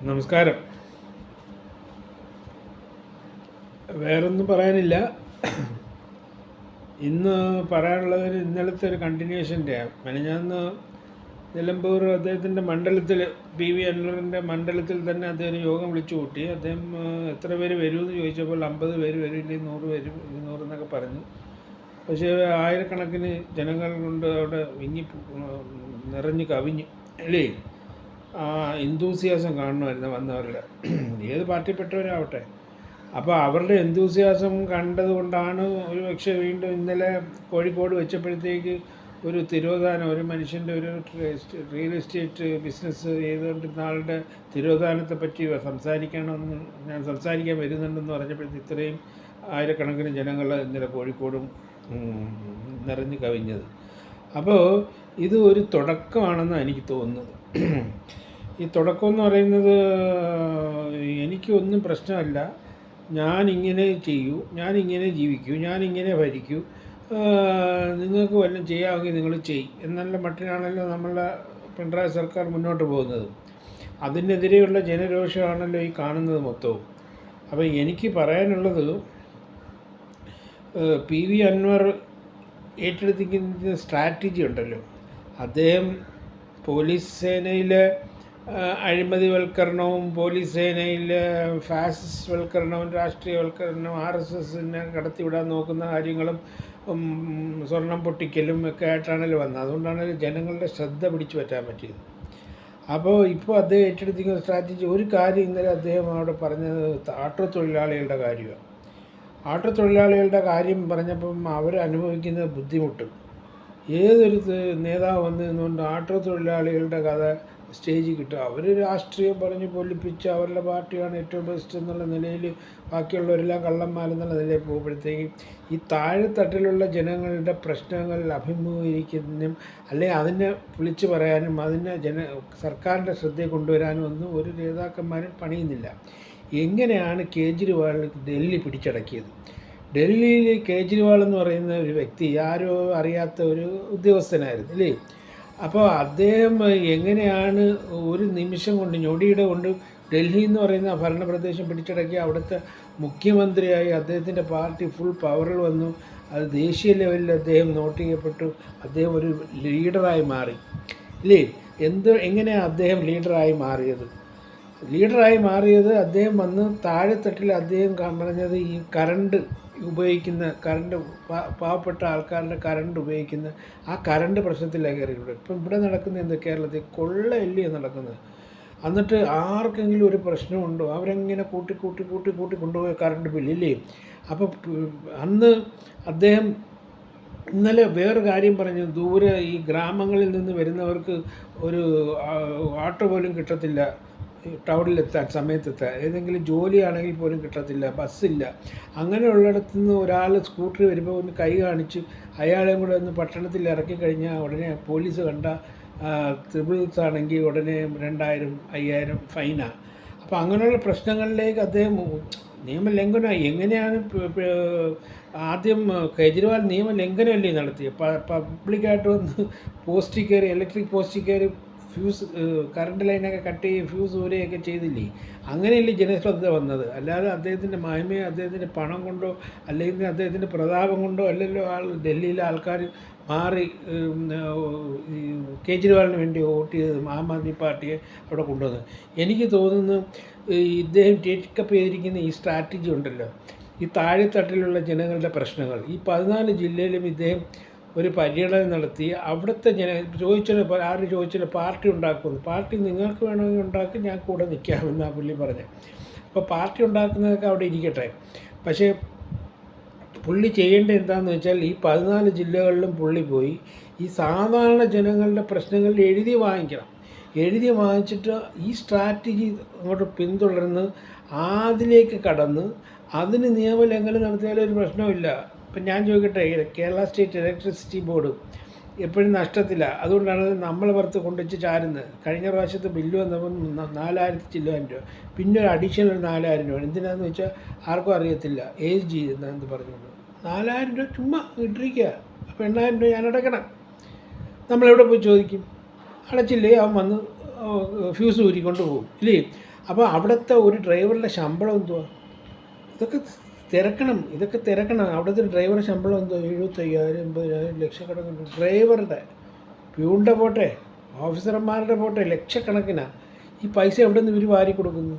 നമസ്കാരം. വേറൊന്നും പറയാനില്ല. ഇന്ന് പറയാനുള്ളത് ഇന്നലത്തെ ഒരു കണ്ടിന്യൂഷൻ്റെയാണ്. മെനഞ്ഞാന്ന് നിലമ്പൂർ അദ്ദേഹത്തിൻ്റെ മണ്ഡലത്തിൽ PV അൻവറിൻ്റെ മണ്ഡലത്തിൽ തന്നെ അദ്ദേഹം യോഗം വിളിച്ചു കൂട്ടി. അദ്ദേഹം എത്ര പേര് വരുമെന്ന് ചോദിച്ചപ്പോൾ 50 പേര് വരും, ഇല്ലെങ്കിൽ 100 വരും, 200 എന്നൊക്കെ പറഞ്ഞു. പക്ഷേ ആയിരക്കണക്കിന് ജനങ്ങൾ കൊണ്ട് അവിടെ നിറഞ്ഞു കവിഞ്ഞു അല്ലേ. എന്തൂസിയാസം കാണണമായിരുന്നു വന്നവരുടെ, ഏത് പാർട്ടിപ്പെട്ടവരാവട്ടെ. അപ്പോൾ അവരുടെ എന്തൂസിയാസം കണ്ടതുകൊണ്ടാണ് ഒരു പക്ഷേ വീണ്ടും ഇന്നലെ കോഴിക്കോട് വെച്ചപ്പോഴത്തേക്ക് ഒരു തിരോധാനം, ഒരു മനുഷ്യൻ്റെ ഒരു റിയൽ എസ്റ്റേറ്റ് ബിസിനസ് ചെയ്തുകൊണ്ടിരുന്ന ആളുടെ തിരോധാനത്തെ പറ്റി സംസാരിക്കണമെന്ന് ഞാൻ സംസാരിക്കാൻ വരുന്നുണ്ടെന്ന് പറഞ്ഞപ്പോഴത്തേക്ക് ഇത്രയും ആയിരക്കണക്കിന് ജനങ്ങൾ ഇന്നലെ കോഴിക്കോടും നിറഞ്ഞു കവിഞ്ഞത്. അപ്പോൾ ഇത് ഒരു തുടക്കമാണെന്നാണ് എനിക്ക് തോന്നുന്നത്. ഈ തുടക്കം എന്ന് പറയുന്നത് എനിക്കൊന്നും പ്രശ്നമല്ല, ഞാനിങ്ങനെ ചെയ്യൂ, ഞാനിങ്ങനെ ജീവിക്കൂ, ഞാനിങ്ങനെ ഭരിക്കൂ, നിങ്ങൾക്ക് വല്ലതും ചെയ്യാമെങ്കിൽ നിങ്ങൾ ചെയ്യും എന്നുള്ള മട്ടിനാണല്ലോ നമ്മളുടെ പിണറായി സർക്കാർ മുന്നോട്ട് പോകുന്നത്. അതിനെതിരെയുള്ള ജനരോഷമാണല്ലോ ഈ കാണുന്നത് മൊത്തവും. അപ്പോൾ എനിക്ക് പറയാനുള്ളത്, PV അൻവർ ഏറ്റെടുത്തിരിക്കുന്ന സ്ട്രാറ്റജി ഉണ്ടല്ലോ, അദ്ദേഹം പോലീസ് സേനയിലെ അഴിമതിവൽക്കരണവും പോലീസ് സേനയിലെ ഫാസിസ്റ്റ്വൽക്കരണവും രാഷ്ട്രീയവൽക്കരണവും RSSനെ കടത്തിവിടാൻ നോക്കുന്ന കാര്യങ്ങളും സ്വർണം പൊട്ടിക്കലും ഒക്കെ ആയിട്ടാണല്ലോ വന്നത്. അതുകൊണ്ടാണല്ലോ ജനങ്ങളുടെ ശ്രദ്ധ പിടിച്ചു പറ്റാൻ പറ്റിയത്. അപ്പോൾ ഇപ്പോൾ അദ്ദേഹം ഏറ്റെടുത്തിരിക്കുന്ന സ്ട്രാറ്റജി, ഒരു കാര്യം ഇന്നലെ അദ്ദേഹം അവിടെ പറഞ്ഞത് ആട്ടോ തൊഴിലാളികളുടെ കാര്യമാണ്. ആട്ടോ തൊഴിലാളികളുടെ കാര്യം പറഞ്ഞപ്പം അവരനുഭവിക്കുന്ന ബുദ്ധിമുട്ട്, ഏതൊരു നേതാവ് വന്നു നിന്നുകൊണ്ട് ആട്ടോ തൊഴിലാളികളുടെ കഥ സ്റ്റേജിൽ കിട്ടുക, അവർ രാഷ്ട്രീയം പറഞ്ഞ് പൊലിപ്പിച്ച് അവരുടെ പാർട്ടിയാണ് ഏറ്റവും ബെസ്റ്റ് എന്നുള്ള നിലയിൽ ബാക്കിയുള്ളവരെല്ലാം കള്ളന്മാരെന്നുള്ള നിലയിൽ പോകുമ്പോഴത്തേക്കും ഈ താഴെത്തട്ടിലുള്ള ജനങ്ങളുടെ പ്രശ്നങ്ങൾ അഭിമുഖീകരിക്കുന്നതിനും അല്ലെങ്കിൽ അതിനെ വിളിച്ചു പറയാനും അതിനെ സർക്കാരിൻ്റെ ശ്രദ്ധയിൽ കൊണ്ടുവരാനും ഒന്നും ഒരു നേതാക്കന്മാരും പണിയുന്നില്ല. എങ്ങനെയാണ് കേജ്രിവാൾ ഡൽഹി പിടിച്ചടക്കിയത്? ഡൽഹിയിൽ കേജ്രിവാൾ എന്ന് പറയുന്ന ഒരു വ്യക്തി ആരോ അറിയാത്ത ഒരു ഉദ്യോഗസ്ഥനായിരുന്നു അല്ലേ. അപ്പോൾ അദ്ദേഹം എങ്ങനെയാണ് ഒരു നിമിഷം കൊണ്ട്, ഞൊടിയുടെ കൊണ്ട് ഡൽഹി എന്ന് പറയുന്ന ഭരണപ്രദേശം പിടിച്ചടക്കി അവിടുത്തെ മുഖ്യമന്ത്രിയായി അദ്ദേഹത്തിൻ്റെ പാർട്ടി ഫുൾ പവറിൽ വന്നു. അത് ദേശീയ ലെവലിൽ അദ്ദേഹം നോട്ട് ചെയ്യപ്പെട്ടു. അദ്ദേഹം ഒരു ലീഡറായി മാറി ഇല്ലേ. എങ്ങനെയാണ് അദ്ദേഹം ലീഡറായി മാറിയത്? അദ്ദേഹം വന്ന് താഴെത്തട്ടിൽ അദ്ദേഹം പറഞ്ഞത് ഈ കറണ്ട് പാവപ്പെട്ട ആൾക്കാരുടെ കറണ്ട് ഉപയോഗിക്കുന്ന ആ കറണ്ട് പ്രശ്നത്തിലേക്ക് കയറിയിട്ടുണ്ട്. ഇപ്പം ഇവിടെ നടക്കുന്ന എന്താ, കേരളത്തിൽ കൊള്ളയല്ലേ നടക്കുന്നത്. എന്നിട്ട് ആർക്കെങ്കിലും ഒരു പ്രശ്നമുണ്ടോ അവരങ്ങനെ കൂട്ടി കൊണ്ടുപോയ കറണ്ട് ബില്ലില്ലേ. അപ്പോൾ അന്ന് അദ്ദേഹം ഇന്നലെ വേറെ കാര്യം പറഞ്ഞു, ദൂരെ ഈ ഗ്രാമങ്ങളിൽ നിന്ന് വരുന്നവർക്ക് ഒരു ആട്ടോ പോലും കിട്ടത്തില്ല ടൗണിലെത്താൻ, സമയത്തെത്താൻ. ഏതെങ്കിലും ജോലിയാണെങ്കിൽ പോലും കിട്ടത്തില്ല, ബസ്സില്ല. അങ്ങനെയുള്ളിടത്തു നിന്ന് ഒരാൾ സ്കൂട്ടറിൽ വരുമ്പോൾ ഒന്ന് കൈ കാണിച്ച് അയാളെയും കൂടെ ഒന്ന് പട്ടണത്തിൽ ഇറക്കി കഴിഞ്ഞാൽ ഉടനെ പോലീസ് കണ്ട ട്രിബിൾസ് ആണെങ്കിൽ ഉടനെ 2000, 5000 ഫൈനാണ്. അപ്പോൾ അങ്ങനെയുള്ള പ്രശ്നങ്ങളിലേക്ക് അദ്ദേഹം നിയമലംഘനം എങ്ങനെയാണ് ആദ്യം കേജ്രിവാൾ നിയമലംഘനമല്ലേ നടത്തിയത്. പബ്ലിക്കായിട്ട് വന്ന് പോസ്റ്റിൽ കയറി, ഇലക്ട്രിക് പോസ്റ്റിൽ കയറി ഫ്യൂസ് കറണ്ട് ലൈനൊക്കെ കട്ട് ചെയ്യും, ഫ്യൂസ് ഊരുകയൊക്കെ ചെയ്തില്ലേ. അങ്ങനെയല്ലേ ജനശ്രദ്ധ വന്നത്. അല്ലാതെ അദ്ദേഹത്തിൻ്റെ മഹിമയോ അദ്ദേഹത്തിൻ്റെ പണം കൊണ്ടോ അല്ലെങ്കിൽ അദ്ദേഹത്തിൻ്റെ പ്രതാപം കൊണ്ടോ അല്ലല്ലോ ഡൽഹിയിലെ ആൾക്കാർ മാറി കേജ്രിവാളിന് വേണ്ടി വോട്ട് ചെയ്ത് ആം ആദ്മി പാർട്ടിയെ അവിടെ കൊണ്ടുവന്നത്. എനിക്ക് തോന്നുന്നു ഇദ്ദേഹം ടേക്കപ്പ് ചെയ്തിരിക്കുന്ന ഈ സ്ട്രാറ്റജി ഉണ്ടല്ലോ, ഈ താഴെത്തട്ടിലുള്ള ജനങ്ങളുടെ പ്രശ്നങ്ങൾ, ഈ 14 ജില്ലയിലും ഇദ്ദേഹം ഒരു പര്യടനം നടത്തി അവിടുത്തെ ആര് ചോദിച്ചാലും പാർട്ടി ഉണ്ടാക്കുമെന്ന്. പാർട്ടി നിങ്ങൾക്ക് വേണമെങ്കിൽ ഉണ്ടാക്കി, ഞാൻ കൂടെ നിൽക്കാമെന്നാണ് പുള്ളി പറഞ്ഞത്. അപ്പോൾ പാർട്ടി ഉണ്ടാക്കുന്നതൊക്കെ അവിടെ ഇരിക്കട്ടെ. പക്ഷേ പുള്ളി ചെയ്യേണ്ടത് എന്താണെന്ന് വെച്ചാൽ ഈ 14 ജില്ലകളിലും പുള്ളി പോയി ഈ സാധാരണ ജനങ്ങളുടെ പ്രശ്നങ്ങൾ എഴുതി വാങ്ങിച്ചിട്ട് ഈ സ്ട്രാറ്റജി അങ്ങോട്ട് പിന്തുടർന്ന് അതിലേക്ക് കടന്ന് അതിന് നിയമലംഘനം നടത്തിയാലും ഒരു പ്രശ്നമില്ല. ഇപ്പം ഞാൻ ചോദിക്കട്ടെ, കേരള സ്റ്റേറ്റ് ഇലക്ട്രിസിറ്റി ബോർഡ് എപ്പോഴും നഷ്ടത്തില്ല. അതുകൊണ്ടാണ് നമ്മൾ പുറത്ത് കൊണ്ടുവച്ച് ചാരുന്നത്. കഴിഞ്ഞ പ്രാവശ്യത്തെ ബില്ല് വന്നപ്പോൾ 4000 ചില്ലായിരം രൂപ, പിന്നെ ഒരു അഡീഷണൽ 4000 രൂപ. എന്തിനാണെന്ന് വെച്ചാൽ ആർക്കും അറിയത്തില്ല. AG എന്ത് പറഞ്ഞുകൊണ്ട് 4000 രൂപ ചുമ്മാ ഇട്ടിരിക്കുക. അപ്പോൾ 8000 രൂപ ഞാൻ അടയ്ക്കണം. നമ്മളെവിടെ പോയി ചോദിക്കും? അടച്ചില്ലേ അവൻ വന്ന് ഫ്യൂസ് ഊരിക്കൊണ്ട് പോകും ഇല്ലേ. അപ്പോൾ അവിടുത്തെ ഒരു ഡ്രൈവറുടെ ശമ്പളം എന്തുവാ? ഇതൊക്കെ തിരക്കണം. അവിടുത്തെ ഡ്രൈവറുടെ ശമ്പളം എന്തോ 75,000 80,000 ലക്ഷക്കണക്കിന്. ഡ്രൈവറുടെ, പ്യൂണിൻ്റെ പോട്ടെ, ഓഫീസർമാരുടെ പോട്ടെ, ലക്ഷക്കണക്കിനാണ്. ഈ പൈസ എവിടെ നിന്ന് ഇവർ വാരി കൊടുക്കുന്നു?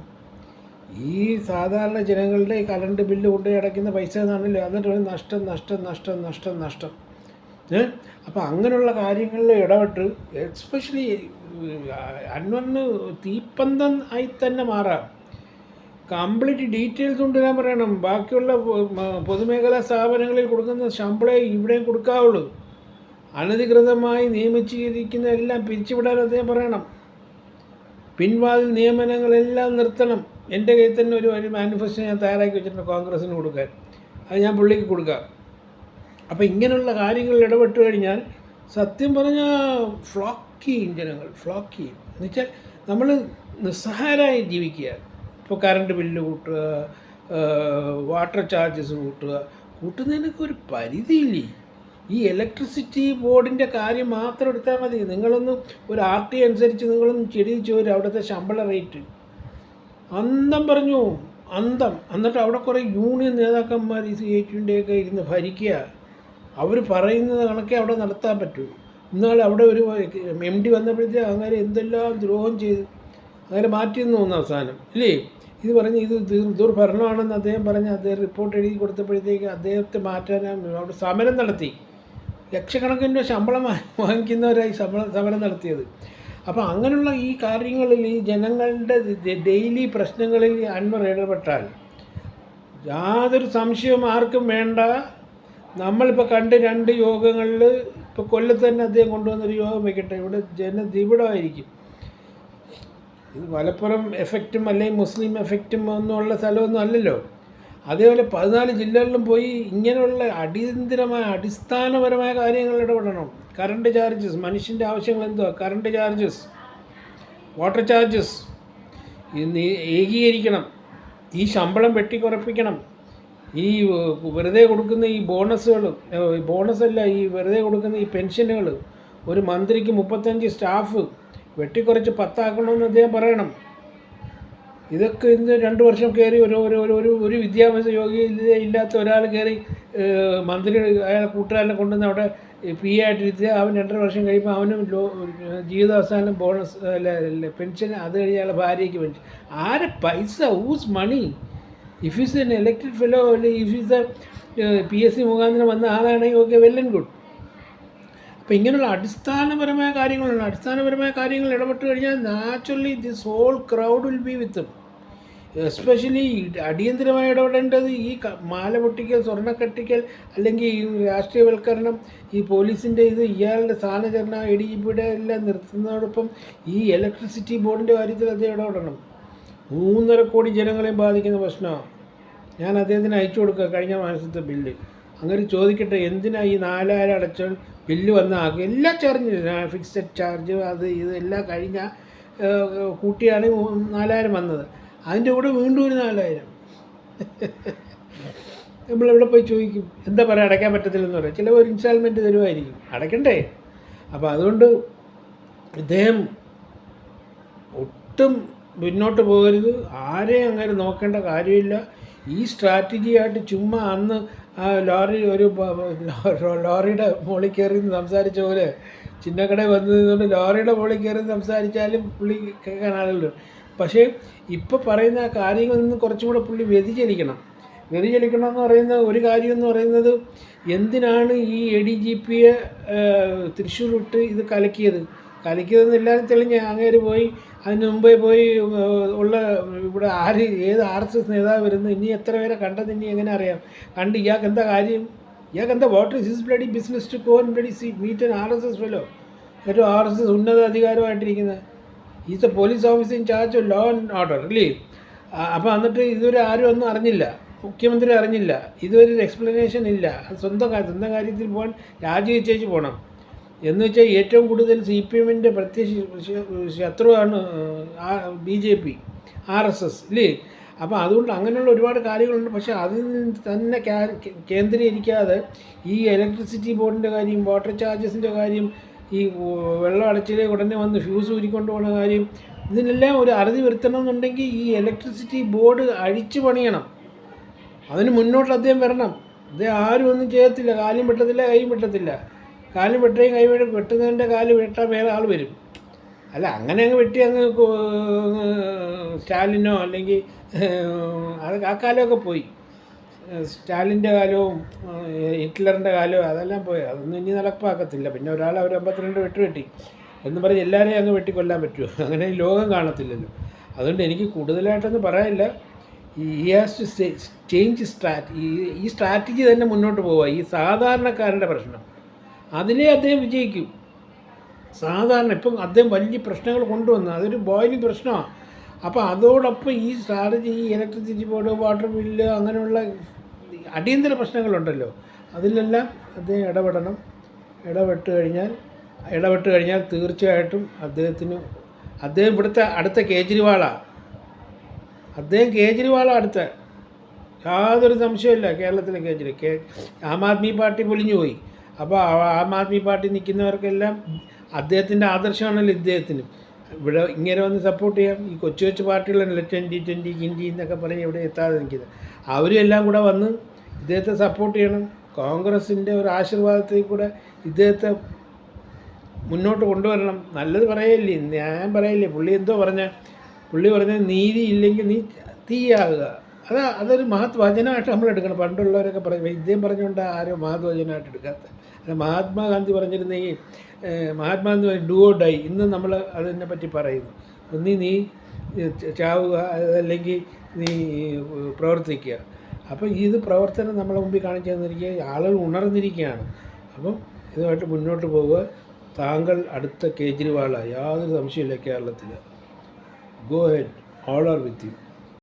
ഈ സാധാരണ ജനങ്ങളുടെ ഈ കറണ്ട് ബില്ല് കൊണ്ട് അടയ്ക്കുന്ന പൈസ എന്നാണല്ലോ. എന്നിട്ട് നഷ്ടം നഷ്ടം നഷ്ടം നഷ്ടം നഷ്ടം. അപ്പോൾ അങ്ങനെയുള്ള കാര്യങ്ങളിൽ ഇടപെട്ട്, എസ്പെഷ്യലി അൻവറിന് തീപ്പന്തം ആയി തന്നെ മാറാം. കംപ്ലീറ്റ് ഡീറ്റെയിൽസ് കൊണ്ടുവരാൻ പറയണം. ബാക്കിയുള്ള പൊതുമേഖലാ സ്ഥാപനങ്ങളിൽ കൊടുക്കുന്ന ശമ്പളം ഇവിടെയും കൊടുക്കാവുള്ളൂ. അനധികൃതമായി നിയമിച്ചിരിക്കുന്ന എല്ലാം പിരിച്ചുവിടാൻ അദ്ദേഹം പറയണം. പിൻവാതിൽ നിയമനങ്ങളെല്ലാം നിർത്തണം. എൻ്റെ കയ്യിൽ തന്നെ ഒരു മാനിഫെസ്റ്റോ ഞാൻ തയ്യാറാക്കി വെച്ചിട്ടുണ്ട് കോൺഗ്രസ്സിന് കൊടുക്കാൻ. അത് ഞാൻ പുള്ളിക്ക് കൊടുക്കാം. അപ്പോൾ ഇങ്ങനെയുള്ള കാര്യങ്ങളിൽ ഇടപെട്ട് കഴിഞ്ഞാൽ സത്യം പറഞ്ഞാൽ ജനങ്ങൾ ഫ്ലോക്ക് ചെയ്യും. എന്നുവെച്ചാൽ നമ്മൾ നിസ്സഹായരായി ജീവിക്കുക. ഇപ്പോൾ കറണ്ട് ബില്ല് കൂട്ടുക, വാട്ടർ ചാർജസ് കൂട്ടുന്നതിനൊക്കെ ഒരു പരിധിയില്ലേ? ഈ ഇലക്ട്രിസിറ്റി ബോർഡിൻ്റെ കാര്യം മാത്രം എടുത്താൽ മതി. നിങ്ങളൊന്ന് ഒരു RT അനുസരിച്ച് നിങ്ങളൊന്ന് ചെടിയിച്ച് വരും അവിടുത്തെ ശമ്പള റേറ്റ്. അന്തം പറഞ്ഞു, അന്തം. എന്നിട്ട് അവിടെ കുറേ യൂണിയൻ നേതാക്കന്മാർ ഈ CH-ൻ്റെയൊക്കെ ഇരുന്ന് ഭരിക്കുക. അവർ പറയുന്നത് കണക്കെ അവിടെ നടത്താൻ പറ്റൂ. എന്നാൽ അവിടെ ഒരു MD വന്നപ്പോഴത്തേക്ക് അങ്ങനെ എന്തെല്ലാം ദ്രോഹം ചെയ്തു. അങ്ങനെ മാറ്റിയെന്ന് തോന്നുന്നു അവസാനം, ഇല്ലേ? ഇത് പറഞ്ഞ് ഇത് ദുർഭരണമാണെന്ന് അദ്ദേഹം പറഞ്ഞ് അദ്ദേഹം റിപ്പോർട്ട് എഴുതി കൊടുത്തപ്പോഴത്തേക്ക് അദ്ദേഹത്തെ മാറ്റാനാണ് അവിടെ സമരം നടത്തി. ലക്ഷക്കണക്കിന് രൂപ ശമ്പളം വാങ്ങിക്കുന്നവരായി സമരം നടത്തിയത്. അപ്പോൾ അങ്ങനെയുള്ള ഈ കാര്യങ്ങളിൽ, ഈ ജനങ്ങളുടെ ഡെയിലി പ്രശ്നങ്ങളിൽ അൻവർ ഇടപെട്ടാൽ യാതൊരു സംശയവും ആർക്കും വേണ്ട. നമ്മളിപ്പോൾ കണ്ട് 2 യോഗങ്ങളിൽ, ഇപ്പോൾ കൊല്ലത്ത് തന്നെ അദ്ദേഹം കൊണ്ടുവന്നൊരു യോഗം വയ്ക്കട്ടെ, ഇവിടെ ജനനിബിഡമായിരിക്കും. ഇത് മലപ്പുറം എഫക്റ്റും അല്ലെങ്കിൽ മുസ്ലിം എഫക്റ്റും ഒന്നുമുള്ള സ്ഥലമൊന്നും അല്ലല്ലോ. അതേപോലെ 14 ജില്ലകളിലും പോയി ഇങ്ങനെയുള്ള അടിസ്ഥാനപരമായ കാര്യങ്ങൾ ഇടപെടണം. കറണ്ട് ചാർജസ്, മനുഷ്യൻ്റെ ആവശ്യങ്ങൾ എന്തുവാ? കറണ്ട് ചാർജസ്, വാട്ടർ ചാർജസ് ഏകീകരിക്കണം. ഈ ശമ്പളം വെട്ടിക്കുറപ്പിക്കണം. ഈ വെറുതെ കൊടുക്കുന്ന ഈ ബോണസല്ല, ഈ വെറുതെ കൊടുക്കുന്ന ഈ പെൻഷനുകൾ, ഒരു മന്ത്രിക്ക് 35 സ്റ്റാഫ് വെട്ടിക്കുറച്ച് 10 ആക്കണമെന്ന് അദ്ദേഹം പറയണം. ഇതൊക്കെ ഇന്ന് 2 വർഷം കയറി ഒരു വിദ്യാഭ്യാസ യോഗ്യത ഇല്ലാത്ത ഒരാൾ കയറി മന്ത്രി അയാളെ കൂട്ടുകാരനെ കൊണ്ടുവന്ന് അവിടെ PA ആയിട്ടിരുത്തിയാൽ അവൻ 2.5 വർഷം കഴിയുമ്പോൾ അവനും ജീവിതാവസാനം ബോണസ് പെൻഷൻ, അത് കഴിഞ്ഞ് അയാളെ ഭാര്യയ്ക്ക് പെൻഷൻ. ആരെ പൈസ? Whose money? If is an elected fellow, അല്ലെങ്കിൽ ഇഫ് ഈസ് PSC മുഖാന്തരം വന്ന ആളാണെങ്കിൽ ഓക്കെ, വെൽ ആൻഡ് ഗുഡ്. അപ്പോൾ ഇങ്ങനെയുള്ള അടിസ്ഥാനപരമായ കാര്യങ്ങൾ ഇടപെട്ട് കഴിഞ്ഞാൽ naturally this whole crowd will be with them. Especially അടിയന്തരമായി ഇടപെടേണ്ടത് ഈ മാല പൊട്ടിക്കൽ, സ്വർണ്ണക്കട്ടിക്കൽ, അല്ലെങ്കിൽ ഈ രാഷ്ട്രീയവൽക്കരണം, ഈ പോലീസിൻ്റെ ഇയാളുടെ സ്ഥാനചരണ, ADGPയുടെ എല്ലാം നിർത്തുന്നതോടൊപ്പം ഈ ഇലക്ട്രിസിറ്റി ബോർഡിൻ്റെ കാര്യത്തിൽ അദ്ദേഹം ഇടപെടണം. 3.5 കോടി ജനങ്ങളെയും ബാധിക്കുന്ന പ്രശ്നമാണ്. ഞാൻ അദ്ദേഹത്തിന് അയച്ചു കൊടുക്കുക കഴിഞ്ഞ മാസത്തെ ബില്ല്. അങ്ങനെ ചോദിക്കട്ടെ, എന്തിനാ ഈ 4,000 അടച്ച ബില്ല് വന്ന ആകെ എല്ലാ ചാർജും, ഫിക്സഡ് ചാർജ്, അത് ഇതെല്ലാം കഴിഞ്ഞ കൂട്ടിയാണ് 4,000 വന്നത്. അതിൻ്റെ കൂടെ വീണ്ടും ഒരു 4,000. നമ്മളെവിടെ പോയി ചോദിക്കും? എന്താ പറയുക, അടയ്ക്കാൻ പറ്റത്തില്ലെന്ന് പറയാം. ചിലപ്പോൾ ഒരു ഇൻസ്റ്റാൾമെൻറ്റ് തരുമായിരിക്കും, അടയ്ക്കണ്ടേ? അപ്പോൾ അതുകൊണ്ട് ഇദ്ദേഹം ഒട്ടും മുന്നോട്ട് പോകരുത്. ആരെയും അങ്ങനെ നോക്കേണ്ട കാര്യമില്ല. ഈ സ്ട്രാറ്റജിയായിട്ട് ചുമ്മാ അന്ന് ആ ലോറിയുടെ മുകളിൽ കയറി സംസാരിച്ച പോലെ, ചിന്നക്കട വന്നതുകൊണ്ട് ലോറിയുടെ മുകളിൽ കയറി സംസാരിച്ചാലും പുള്ളി കേൾക്കാൻ ആളുകളുണ്ട്. പക്ഷേ ഇപ്പോൾ പറയുന്ന ആ കാര്യങ്ങളിൽ നിന്ന് കുറച്ചും കൂടെ പുള്ളി വ്യതിചലിക്കണം എന്ന് പറയുന്ന ഒരു കാര്യം എന്ന് പറയുന്നത്, എന്തിനാണ് ഈ ADGPയെ തൃശ്ശൂർ വിട്ട് ഇത് കലക്കിയതെന്ന് എല്ലാവരും തെളിഞ്ഞ്. അങ്ങേര് പോയി, അതിന് മുമ്പേ പോയി ഉള്ള ഇവിടെ ഏത് RSS നേതാവ് വരുന്നു, ഇനി എത്ര പേരെ കണ്ടത് ഇനി എങ്ങനെ അറിയാം? കണ്ട് ഇയാൾക്ക് എന്താ കാര്യം? ഇയാൾക്കെന്താ what is his bloody business to go and bloody meet an RSS fellow? ഏറ്റവും RSS ഉന്നത അധികാരമായിട്ടിരിക്കുന്നത്. Is a police officer in charge of law and order, അല്ലേ? അപ്പോൾ എന്നിട്ട് ഇതുവരെ ആരും ഒന്നും അറിഞ്ഞില്ല, മുഖ്യമന്ത്രി അറിഞ്ഞില്ല, ഇതുവരെ ഒരു എക്സ്പ്ലനേഷൻ ഇല്ല. സ്വന്തം കാര്യത്തിൽ പോകാൻ രാജിവെച്ചേച്ച് പോകണം. എന്ന് വെച്ചാൽ ഏറ്റവും കൂടുതൽ CPMൻ്റെ ശത്രുവാണ് BJP, RSS, ഇല്ലേ? അപ്പോൾ അതുകൊണ്ട് അങ്ങനെയുള്ള ഒരുപാട് കാര്യങ്ങളുണ്ട്. പക്ഷേ അതിൽ തന്നെ കേന്ദ്രീകരിക്കാതെ ഈ ഇലക്ട്രിസിറ്റി ബോർഡിൻ്റെ കാര്യം, വാട്ടർ ചാർജസിൻ്റെ കാര്യം, ഈ വെള്ളം അടച്ചിലേക്ക് ഉടനെ വന്ന് ഫ്യൂസ് ഊരിക്കൊണ്ട് പോകുന്ന കാര്യം, ഇതിനെല്ലാം ഒരു അറുതി വരുത്തണമെന്നുണ്ടെങ്കിൽ ഈ ഇലക്ട്രിസിറ്റി ബോർഡ് അഴിച്ചു പണിയണം. അതിന് മുന്നോട്ട് അദ്ദേഹം വരണം. അദ്ദേഹം ആരും ഒന്നും ചെയ്യത്തില്ല. കാലും വെട്ടത്തില്ല, കൈയും വെട്ടത്തില്ല. കാലും വെട്ടുകയും കൈ വെട്ടുന്നതിൻ്റെ കാല് വെട്ടാൻ വേറെ ആൾ വരും. അല്ല, അങ്ങനെ അങ്ങ് വെട്ടി അങ്ങ് സ്റ്റാലിനോ അല്ലെങ്കിൽ അത് ആ കാലമൊക്കെ പോയി. സ്റ്റാലിൻ്റെ കാലവും ഹിറ്റ്ലറിൻ്റെ കാലവും അതെല്ലാം പോയി. അതൊന്നും ഇനി നടപ്പാക്കത്തില്ല. പിന്നെ ഒരാൾ അവർ 52 വെട്ടി എന്ന് പറഞ്ഞ് എല്ലാവരെയും അങ്ങ് വെട്ടിക്കൊല്ലാൻ പറ്റുമോ? അങ്ങനെ ലോകം കാണത്തില്ലല്ലോ. അതുകൊണ്ട് എനിക്ക് കൂടുതലായിട്ടൊന്നും പറയാനില്ല. ഈ ഹാസ് ടു ചേഞ്ച് ഈ സ്ട്രാറ്റജി തന്നെ മുന്നോട്ട് പോവുക. ഈ സാധാരണക്കാരൻ്റെ പ്രശ്നം അതിലേ അദ്ദേഹം വിജയിക്കൂ. സാധാരണ ഇപ്പം അദ്ദേഹം വലിയ പ്രശ്നങ്ങൾ കൊണ്ടുവന്നു, അതൊരു ബോയിലിംഗ് പ്രശ്നമാണ്. അപ്പോൾ അതോടൊപ്പം ഈ സ്ട്രാറ്റജി, ഈ ഇലക്ട്രിസിറ്റി ബോർഡ്, വാട്ടർ ബില്ല്, അങ്ങനെയുള്ള അടിയന്തര പ്രശ്നങ്ങളുണ്ടല്ലോ, അതിലെല്ലാം അദ്ദേഹം ഇടപെട്ട് കഴിഞ്ഞാൽ തീർച്ചയായിട്ടും അദ്ദേഹം ഇവിടുത്തെ അടുത്ത കേജ്രിവാളാണ്. അടുത്ത, യാതൊരു സംശയമില്ല. കേരളത്തിലെ ആം ആദ്മി പാർട്ടി പൊലിഞ്ഞു പോയി. അപ്പോൾ ആം ആദ്മി പാർട്ടി നിൽക്കുന്നവർക്കെല്ലാം അദ്ദേഹത്തിൻ്റെ ആദർശമാണല്ലോ ഇദ്ദേഹത്തിന്. ഇവിടെ ഇങ്ങനെ വന്ന് സപ്പോർട്ട് ചെയ്യാം. ഈ കൊച്ചു പാർട്ടികളല്ലേ 20 ഹിന്ദി എന്നൊക്കെ പറഞ്ഞ് ഇവിടെ എത്താതെ നിൽക്കുന്നത്. അവരും എല്ലാം കൂടെ വന്ന് ഇദ്ദേഹത്തെ സപ്പോർട്ട് ചെയ്യണം. കോൺഗ്രസിൻ്റെ ഒരു ആശീർവാദത്തിൽ കൂടെ ഇദ്ദേഹത്തെ മുന്നോട്ട് കൊണ്ടുവരണം. നല്ലത് പറയല്ലേ, ഞാൻ പറയില്ലേ. പുള്ളി പറഞ്ഞ നീതി ഇല്ലെങ്കിൽ നീ തീയാകുക. അതൊരു മഹത് വചനമായിട്ട് നമ്മൾ എടുക്കണം. പണ്ടുള്ളവരൊക്കെ പറയും, ഇദ്ദേഹം പറഞ്ഞുകൊണ്ട് ആരോ മഹത് വചനമായിട്ട് എടുക്കാത്ത. മഹാത്മാഗാന്ധി പറഞ്ഞിരുന്നെങ്കിൽ, മഹാത്മാഗാന്ധി പറഞ്ഞു ഡു ഓർ ഡൈ. ഇന്ന് നമ്മൾ അതിനെ പറ്റി പറയുന്നു. ഒന്നി നീ ചാവുക, അല്ലെങ്കിൽ നീ പ്രവർത്തിക്കുക. അപ്പം ഇത് പ്രവർത്തനം നമ്മളെ മുമ്പിൽ കാണിച്ചു തന്നിരിക്കുക. ആളുകൾ ഉണർന്നിരിക്കുകയാണ്. അപ്പം ഇതുമായിട്ട് മുന്നോട്ട് പോവുക. താങ്കൾ അടുത്ത കേജ്രിവാളാണ്, യാതൊരു സംശയമില്ല കേരളത്തിൽ. Go head, all are with you.